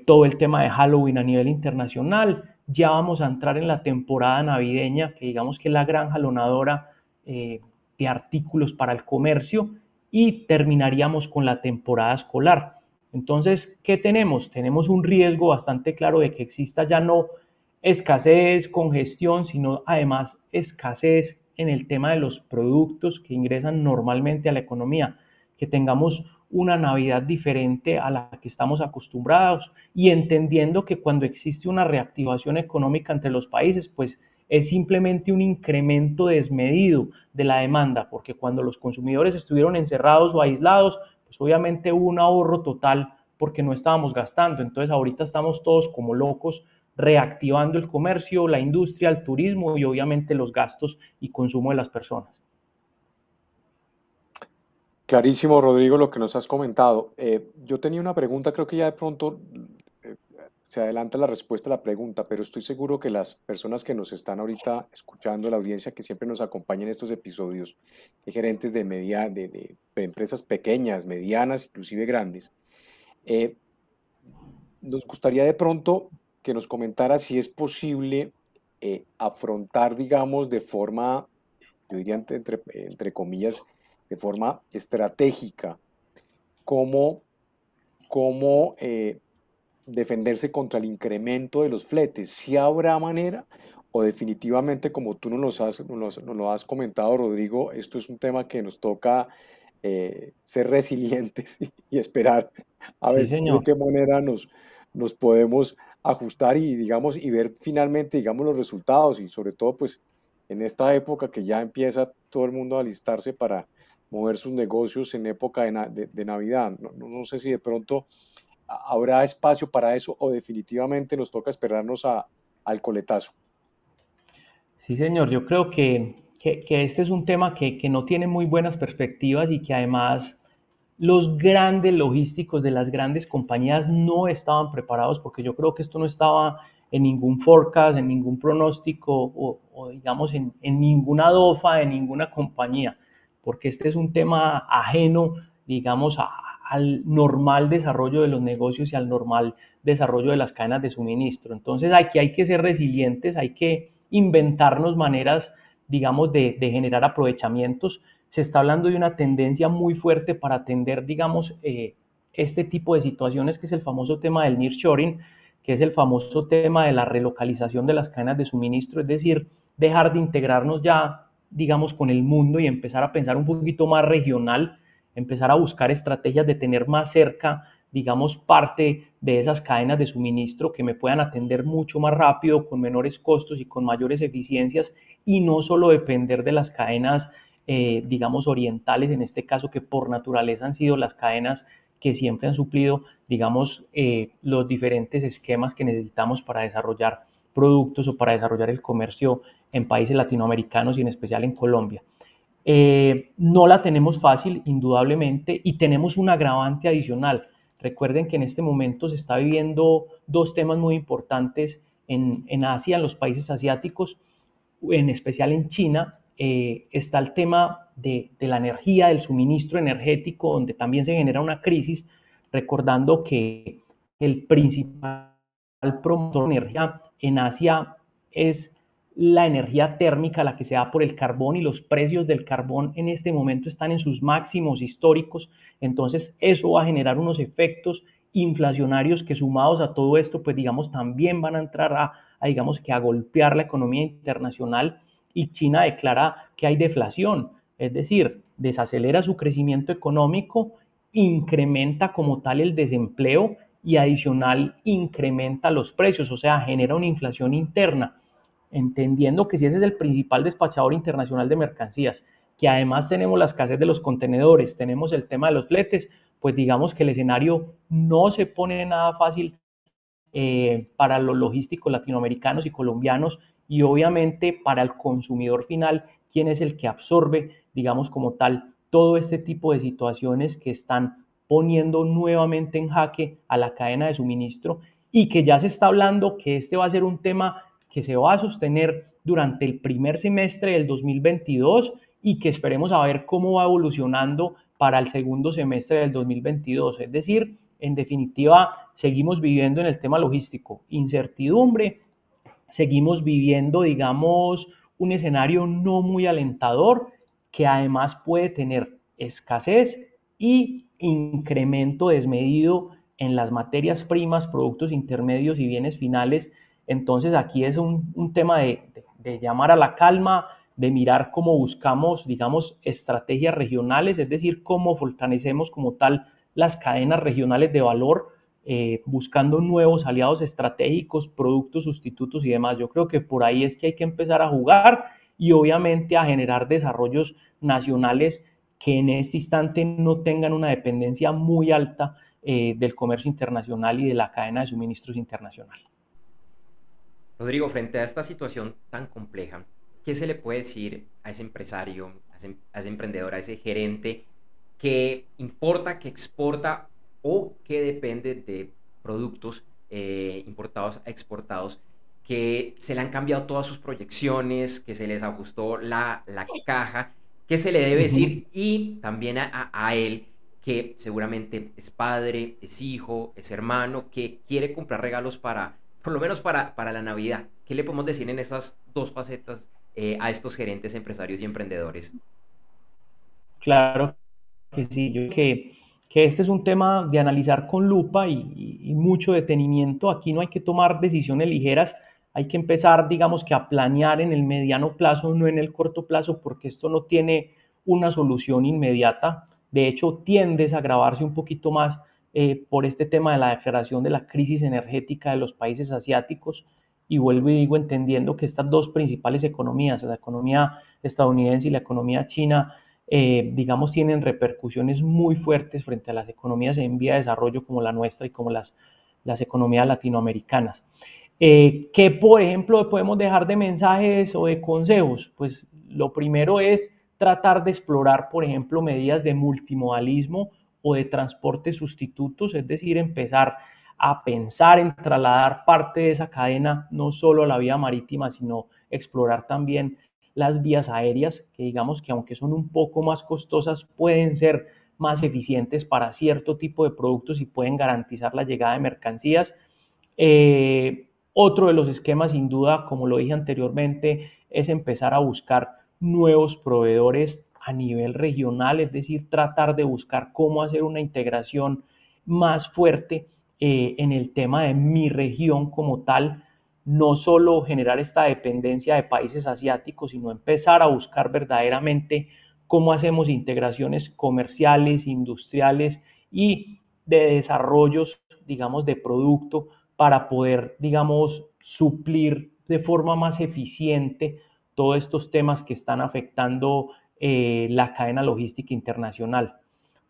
Speaker 3: todo el tema de Halloween a nivel internacional. Ya vamos a entrar en la temporada navideña, que digamos que es la gran jalonadora de artículos para el comercio, y terminaríamos con la temporada escolar. Entonces, ¿qué tenemos? Tenemos un riesgo bastante claro de que exista ya no escasez, congestión, sino además escasez en el tema de los productos que ingresan normalmente a la economía, que tengamos una Navidad diferente a la que estamos acostumbrados, y entendiendo que cuando existe una reactivación económica entre los países, pues es simplemente un incremento desmedido de la demanda, porque cuando los consumidores estuvieron encerrados o aislados, pues obviamente hubo un ahorro total porque no estábamos gastando. Entonces ahorita estamos todos como locos reactivando el comercio, la industria, el turismo y obviamente los gastos y consumo de las personas.
Speaker 2: Clarísimo, Rodrigo, lo que nos has comentado. Yo tenía una pregunta, creo que ya de pronto eh, se adelanta la respuesta a la pregunta, pero estoy seguro que las personas que nos están ahorita escuchando, la audiencia que siempre nos acompaña en estos episodios, gerentes de empresas pequeñas, medianas, inclusive grandes, eh, nos gustaría de pronto que nos comentara si es posible afrontar, digamos, de forma, yo diría entre comillas, de forma estratégica, cómo, cómo defenderse contra el incremento de los fletes. Si habrá manera o definitivamente, como tú nos lo has comentado, Rodrigo, esto es un tema que nos toca ser resilientes y esperar a
Speaker 3: Sí,
Speaker 2: ver de
Speaker 3: señor.
Speaker 2: qué manera nos podemos ajustar y, digamos, y ver finalmente, digamos, los resultados y sobre todo, pues, en esta época que ya empieza todo el mundo a alistarse para mover sus negocios en época de Navidad. No sé si de pronto habrá espacio para eso o definitivamente nos toca esperarnos al coletazo.
Speaker 3: Sí, señor, yo creo que este es un tema que no tiene muy buenas perspectivas y que además los grandes logísticos de las grandes compañías no estaban preparados, porque yo creo que esto no estaba en ningún forecast, en ningún pronóstico o digamos en ninguna DOFA de ninguna compañía, porque este es un tema ajeno, digamos, al normal desarrollo de los negocios y al normal desarrollo de las cadenas de suministro. Entonces aquí hay que ser resilientes, hay que inventarnos maneras digamos, de generar aprovechamientos. Se está hablando de una tendencia muy fuerte para atender, digamos, este tipo de situaciones, que es el famoso tema del nearshoring, que es el famoso tema de la relocalización de las cadenas de suministro, es decir, dejar de integrarnos ya, digamos, con el mundo y empezar a pensar un poquito más regional, empezar a buscar estrategias de tener más cerca, digamos, parte de esas cadenas de suministro que me puedan atender mucho más rápido, con menores costos y con mayores eficiencias, y no solo depender de las cadenas, digamos, orientales, en este caso, que por naturaleza han sido las cadenas que siempre han suplido, digamos, los diferentes esquemas que necesitamos para desarrollar productos o para desarrollar el comercio en países latinoamericanos y en especial en Colombia. No la tenemos fácil, indudablemente, y tenemos un agravante adicional. Recuerden que en este momento se está viviendo dos temas muy importantes en Asia, en los países asiáticos, en especial en China. Está el tema de la energía, del suministro energético, donde también se genera una crisis, recordando que el principal promotor de energía en Asia es la energía térmica, la que se da por el carbón, y los precios del carbón en este momento están en sus máximos históricos. Entonces eso va a generar unos efectos inflacionarios que, sumados a todo esto, pues digamos, también van a entrar digamos, que a golpear la economía internacional. Y China declara que hay deflación, es decir, desacelera su crecimiento económico, incrementa como tal el desempleo y adicional incrementa los precios, o sea, genera una inflación interna, entendiendo que si ese es el principal despachador internacional de mercancías, que además tenemos la escasez de los contenedores, tenemos el tema de los fletes, pues digamos que el escenario no se pone nada fácil para los logísticos latinoamericanos y colombianos, y obviamente para el consumidor final, quien es el que absorbe, digamos, como tal, todo este tipo de situaciones que están poniendo nuevamente en jaque a la cadena de suministro, y que ya se está hablando que este va a ser un tema que se va a sostener durante el primer semestre del 2022 y que esperemos a ver cómo va evolucionando para el segundo semestre del 2022. Es decir, en definitiva, seguimos viviendo en el tema logístico incertidumbre, seguimos viviendo, digamos, un escenario no muy alentador, que además puede tener escasez y incremento desmedido en las materias primas, productos intermedios y bienes finales. Entonces aquí es un tema de llamar a la calma, de mirar cómo buscamos, digamos, estrategias regionales, es decir, cómo fortalecemos como tal las cadenas regionales de valor, buscando nuevos aliados estratégicos, productos sustitutos y demás. Yo creo que por ahí es que hay que empezar a jugar y obviamente a generar desarrollos nacionales que en este instante no tengan una dependencia muy alta del comercio internacional y de la cadena de suministros internacional.
Speaker 1: Rodrigo, frente a esta situación tan compleja, ¿qué se le puede decir a ese empresario, a ese emprendedor, a ese gerente que importa, que exporta o que depende de productos importados a exportados, que se le han cambiado todas sus proyecciones, que se les ajustó la caja? ¿Qué se le debe decir? Y también a él, que seguramente es padre, es hijo, es hermano, que quiere comprar regalos para, por lo menos para la Navidad. ¿Qué le podemos decir en esas dos facetas a estos gerentes, empresarios y emprendedores?
Speaker 3: Claro que sí, yo creo que este es un tema de analizar con lupa y mucho detenimiento. Aquí no hay que tomar decisiones ligeras, hay que empezar, digamos, que a planear en el mediano plazo, no en el corto plazo, porque esto no tiene una solución inmediata. De hecho, tiende a agravarse un poquito más por este tema de la declaración de la crisis energética de los países asiáticos. Y vuelvo y digo, entendiendo que estas dos principales economías, la economía estadounidense y la economía china, digamos, tienen repercusiones muy fuertes frente a las economías en vía de desarrollo como la nuestra y como las economías latinoamericanas. ¿Qué, por ejemplo, podemos dejar de mensajes o de consejos? Pues lo primero es tratar de explorar, por ejemplo, medidas de multimodalismo o de transporte sustitutos, es decir, empezar a pensar en trasladar parte de esa cadena no solo a la vía marítima, sino explorar también las vías aéreas, que digamos que aunque son un poco más costosas, pueden ser más eficientes para cierto tipo de productos y pueden garantizar la llegada de mercancías. Otro de los esquemas, sin duda, como lo dije anteriormente, es empezar a buscar nuevos proveedores a nivel regional, es decir, tratar de buscar cómo hacer una integración más fuerte en el tema de mi región como tal, no solo generar esta dependencia de países asiáticos, sino empezar a buscar verdaderamente cómo hacemos integraciones comerciales, industriales y de desarrollos, digamos, de producto para poder, digamos, suplir de forma más eficiente todos estos temas que están afectando la cadena logística internacional.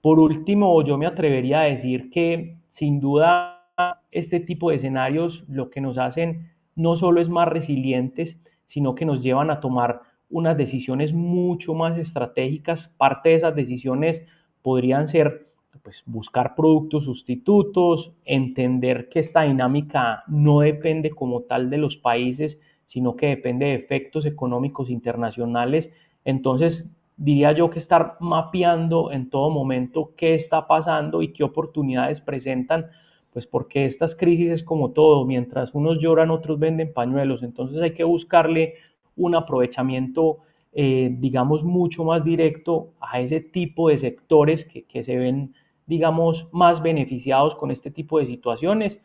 Speaker 3: Por último, yo me atrevería a decir que sin duda este tipo de escenarios lo que nos hacen no solo es más resilientes, sino que nos llevan a tomar unas decisiones mucho más estratégicas. Parte de esas decisiones podrían ser pues, buscar productos sustitutos, entender que esta dinámica no depende como tal de los países, sino que depende de efectos económicos internacionales. Entonces, diría yo que estar mapeando en todo momento qué está pasando y qué oportunidades presentan, pues porque estas crisis es como todo, mientras unos lloran, otros venden pañuelos, entonces hay que buscarle un aprovechamiento, digamos, mucho más directo a ese tipo de sectores que se ven, digamos, más beneficiados con este tipo de situaciones.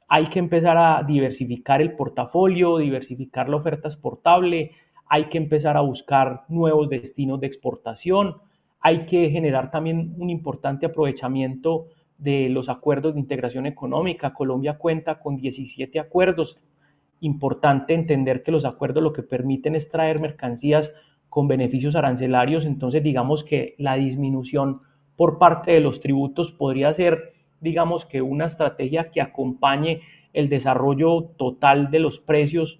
Speaker 3: Hay que empezar a diversificar el portafolio, diversificar la oferta exportable, hay que empezar a buscar nuevos destinos de exportación, hay que generar también un importante aprovechamiento de los acuerdos de integración económica. Colombia cuenta con 17 acuerdos. Importante entender que los acuerdos lo que permiten es traer mercancías con beneficios arancelarios, entonces digamos que la disminución por parte de los tributos podría ser, digamos que una estrategia que acompañe el desarrollo total de los precios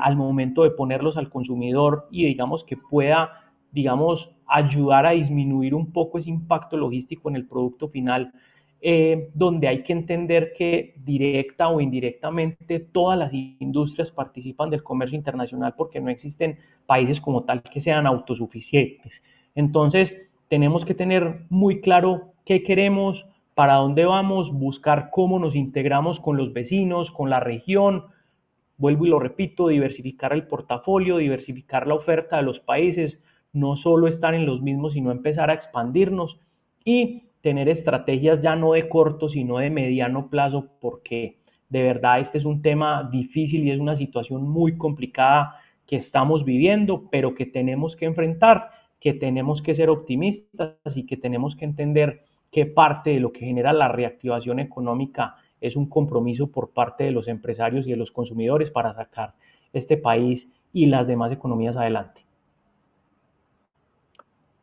Speaker 3: al momento de ponerlos al consumidor y digamos que pueda, digamos, ayudar a disminuir un poco ese impacto logístico en el producto final, donde hay que entender que directa o indirectamente todas las industrias participan del comercio internacional porque no existen países como tal que sean autosuficientes. Entonces, tenemos que tener muy claro qué queremos, para dónde vamos, buscar cómo nos integramos con los vecinos, con la región. Vuelvo y lo repito, diversificar el portafolio, diversificar la oferta de los países, no solo estar en los mismos, sino empezar a expandirnos y tener estrategias ya no de corto, sino de mediano plazo, porque de verdad este es un tema difícil y es una situación muy complicada que estamos viviendo, pero que tenemos que enfrentar, que tenemos que ser optimistas y que tenemos que entender que parte de lo que genera la reactivación económica es un compromiso por parte de los empresarios y de los consumidores para sacar este país y las demás economías adelante.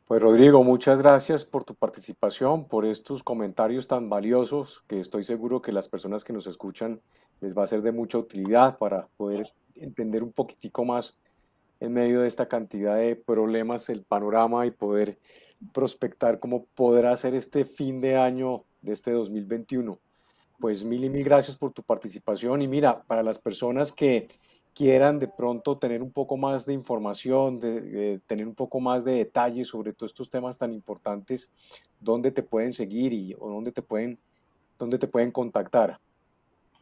Speaker 2: Pues Rodrigo, muchas gracias por tu participación, por estos comentarios tan valiosos que estoy seguro que las personas que nos escuchan les va a ser de mucha utilidad para poder entender un poquitico más en medio de esta cantidad de problemas el panorama y poder prospectar cómo podrá ser este fin de año de este 2021. Pues mil y mil gracias por tu participación y mira, para las personas que quieran de pronto tener un poco más de información, tener un poco más de detalles sobre todos estos temas tan importantes, ¿dónde te pueden seguir o dónde te pueden contactar?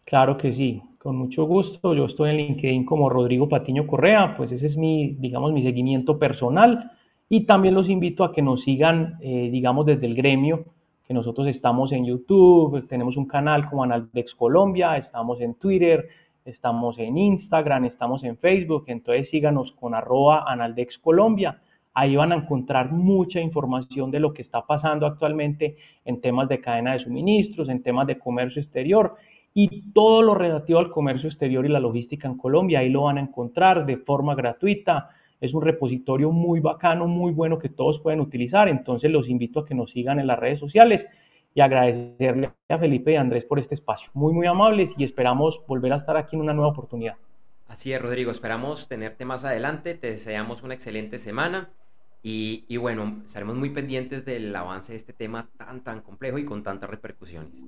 Speaker 3: Claro que sí, con mucho gusto. Yo estoy en LinkedIn como Rodrigo Patiño Correa, pues ese es mi, digamos, mi seguimiento personal y también los invito a que nos sigan, digamos, desde el gremio, que nosotros estamos en YouTube, tenemos un canal como Analdex Colombia, estamos en Twitter, estamos en Instagram, estamos en Facebook, entonces síganos con @Analdex Colombia. Ahí van a encontrar mucha información de lo que está pasando actualmente en temas de cadena de suministros, en temas de comercio exterior y todo lo relativo al comercio exterior y la logística en Colombia. Ahí lo van a encontrar de forma gratuita. Es un repositorio muy bacano, muy bueno que todos pueden utilizar. Entonces los invito a que nos sigan en las redes sociales y agradecerle a Felipe y a Andrés por este espacio. Muy, muy amables y esperamos volver a estar aquí en una nueva oportunidad.
Speaker 1: Así es, Rodrigo. Esperamos tenerte más adelante. Te deseamos una excelente semana. Y bueno, estaremos muy pendientes del avance de este tema tan complejo y con tantas repercusiones.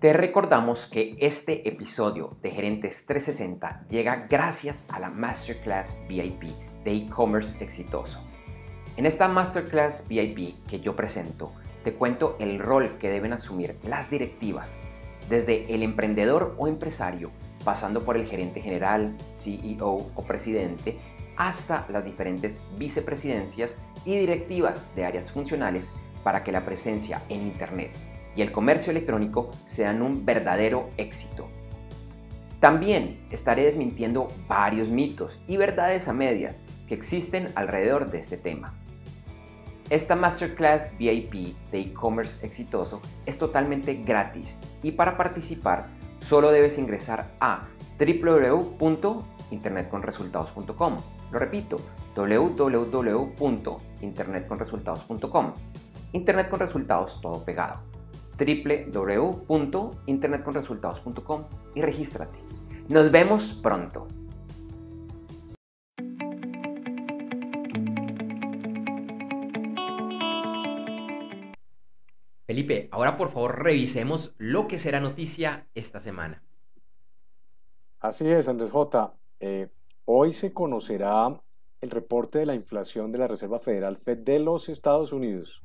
Speaker 1: Te recordamos que este episodio de Gerentes 360 llega gracias a la Masterclass VIP de e-commerce exitoso. En esta Masterclass VIP que yo presento, te cuento el rol que deben asumir las directivas, desde el emprendedor o empresario pasando por el gerente general, CEO o presidente, hasta las diferentes vicepresidencias y directivas de áreas funcionales para que la presencia en Internet y el comercio electrónico sean un verdadero éxito. También estaré desmintiendo varios mitos y verdades a medias que existen alrededor de este tema. Esta Masterclass VIP de e-commerce exitoso es totalmente gratis y para participar solo debes ingresar a www.internetconresultados.com. Lo repito, www.internetconresultados.com. Internet con resultados todo pegado. www.internetconresultados.com y regístrate. Nos vemos pronto. Felipe, ahora por favor revisemos lo que será noticia esta semana.
Speaker 2: Así es, Andrés J. Hoy se conocerá el reporte de la inflación de la Reserva Federal Fed de los Estados Unidos.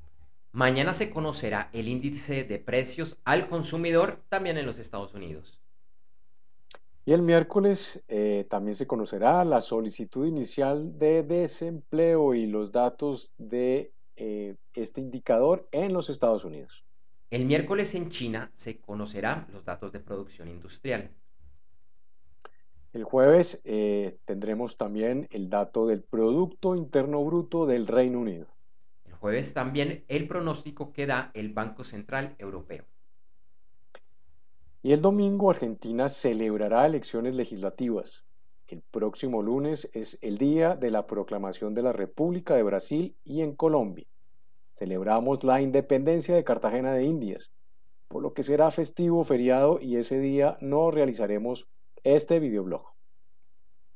Speaker 1: Mañana se conocerá el índice de precios al consumidor también en los Estados Unidos.
Speaker 2: Y el miércoles también se conocerá la solicitud inicial de desempleo y los datos de este indicador en los Estados Unidos.
Speaker 1: El miércoles en China se conocerán los datos de producción industrial.
Speaker 2: El jueves tendremos también el dato del Producto Interno Bruto del Reino Unido.
Speaker 1: El jueves también el pronóstico que da el Banco Central Europeo.
Speaker 2: Y el domingo Argentina celebrará elecciones legislativas. El próximo lunes es el día de la proclamación de la República de Brasil y en Colombia. Celebramos la independencia de Cartagena de Indias, por lo que será festivo feriado y ese día no realizaremos este videoblog.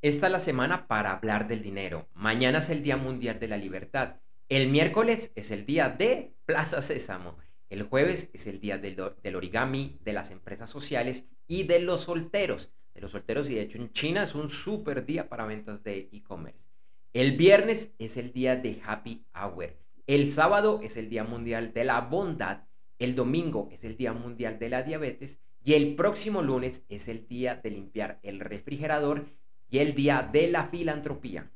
Speaker 1: Esta es la semana para hablar del dinero. Mañana es el Día Mundial de la Libertad. El miércoles es el día de Plaza Sésamo. El jueves es el día del origami, de las empresas sociales y de los solteros. Y de hecho en China es un súper día para ventas de e-commerce. El viernes es el día de Happy Hour. El sábado es el Día Mundial de la Bondad. El domingo es el Día Mundial de la Diabetes. Y el próximo lunes es el día de limpiar el refrigerador y el día de la filantropía.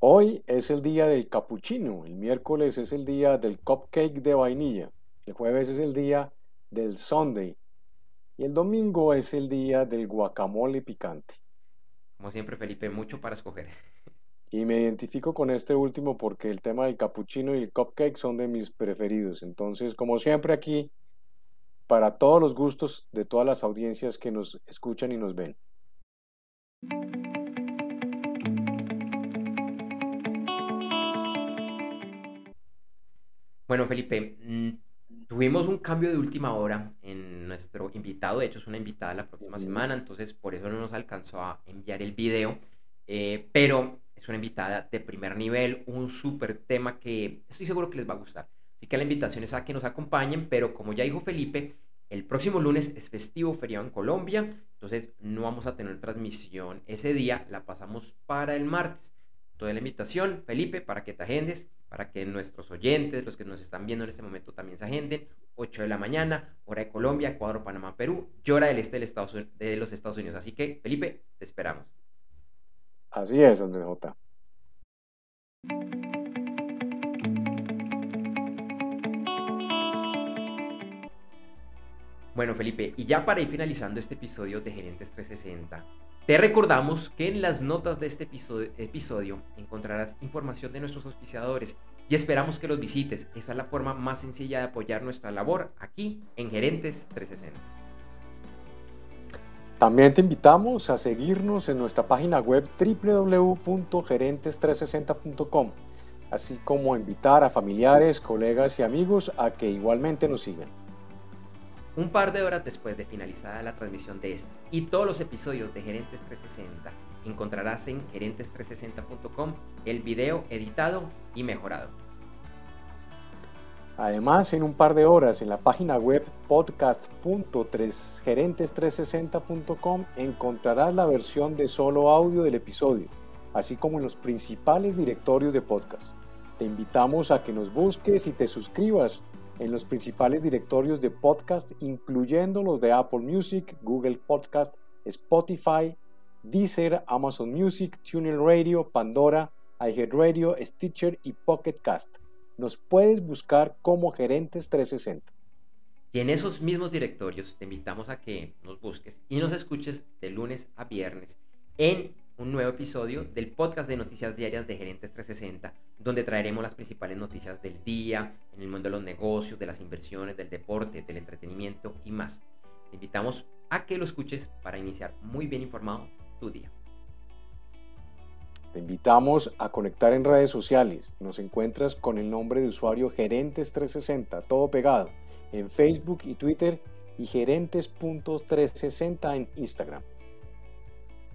Speaker 2: Hoy es el día del capuchino, el miércoles es el día del cupcake de vainilla, el jueves es el día del sundae y el domingo es el día del guacamole picante.
Speaker 1: Como siempre, Felipe, mucho para escoger.
Speaker 2: Y me identifico con este último porque el tema del capuchino y el cupcake son de mis preferidos. Entonces, como siempre aquí, para todos los gustos de todas las audiencias que nos escuchan y nos ven.
Speaker 1: Bueno, Felipe, tuvimos un cambio de última hora en nuestro invitado. De hecho, es una invitada la próxima semana, entonces por eso no nos alcanzó a enviar el video. Pero es una invitada de primer nivel, un súper tema que estoy seguro que les va a gustar. Así que la invitación es a que nos acompañen, pero como ya dijo Felipe, el próximo lunes es festivo, feriado en Colombia, entonces no vamos a tener transmisión ese día, la pasamos para el martes. Toda la invitación, Felipe, para que te agendes, para que nuestros oyentes, los que nos están viendo en este momento también se agenden, 8 de la mañana, hora de Colombia, Ecuador, Panamá, Perú, y hora del este de los Estados Unidos. Así que, Felipe, te esperamos.
Speaker 2: Así es, Andrés J.
Speaker 1: Bueno, Felipe, y ya para ir finalizando este episodio de Gerentes 360, te recordamos que en las notas de este episodio encontrarás información de nuestros auspiciadores y esperamos que los visites. Esa es la forma más sencilla de apoyar nuestra labor aquí en Gerentes 360.
Speaker 2: También te invitamos a seguirnos en nuestra página web www.gerentes360.com, así como invitar a familiares, colegas y amigos a que igualmente nos sigan.
Speaker 1: Un par de horas después de finalizada la transmisión de este y todos los episodios de Gerentes 360, encontrarás en gerentes360.com el video editado y mejorado.
Speaker 2: Además, en un par de horas en la página web podcast.gerentes360.com encontrarás la versión de solo audio del episodio, así como en los principales directorios de podcast. Te invitamos a que nos busques y te suscribas en los principales directorios de podcast, incluyendo los de Apple Music, Google Podcast, Spotify, Deezer, Amazon Music, TuneIn Radio, Pandora, iHeartRadio, Stitcher y Pocket Cast. Nos puedes buscar como Gerentes 360.
Speaker 1: Y en esos mismos directorios te invitamos a que nos busques y nos escuches de lunes a viernes en un nuevo episodio del podcast de noticias diarias de Gerentes 360, donde traeremos las principales noticias del día, en el mundo de los negocios, de las inversiones, del deporte, del entretenimiento y más. Te invitamos a que lo escuches para iniciar muy bien informado tu día.
Speaker 2: Te invitamos a conectar en redes sociales. Nos encuentras con el nombre de usuario Gerentes 360, todo pegado, en Facebook y Twitter, y gerentes.360 en Instagram.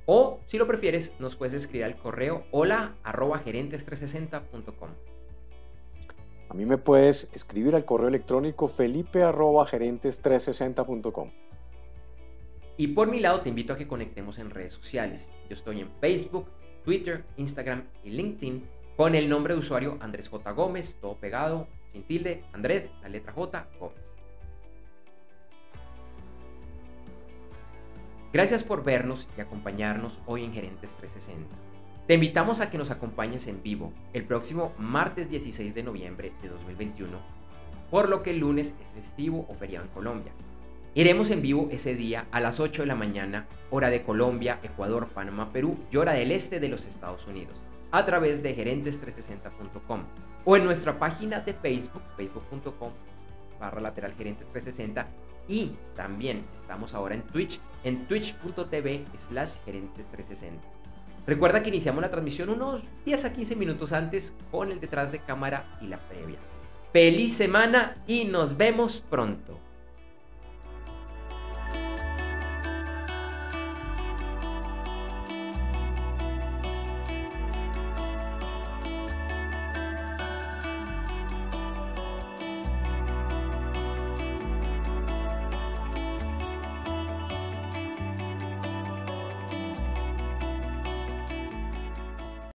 Speaker 1: O, si lo prefieres, nos puedes escribir al correo hola@gerentes360.com.
Speaker 2: A mí me puedes escribir al correo electrónico felipe@gerentes360.com.
Speaker 1: Y por mi lado te invito a que conectemos en redes sociales. Yo estoy en Facebook, Twitter, Instagram y LinkedIn con el nombre de usuario Andrés J. Gómez, todo pegado, sin tilde, Andrés, la letra J, Gómez. Gracias por vernos y acompañarnos hoy en Gerentes 360. Te invitamos a que nos acompañes en vivo el próximo martes 16 de noviembre de 2021, por lo que el lunes es festivo o feriado en Colombia. Iremos en vivo ese día a las 8 de la mañana, hora de Colombia, Ecuador, Panamá, Perú y hora del este de los Estados Unidos, a través de gerentes360.com o en nuestra página de Facebook, facebook.com/gerentes360, y también estamos ahora en Twitch, en twitch.tv/gerentes360. Recuerda que iniciamos la transmisión unos 10 a 15 minutos antes con el detrás de cámara y la previa. ¡Feliz semana y nos vemos pronto!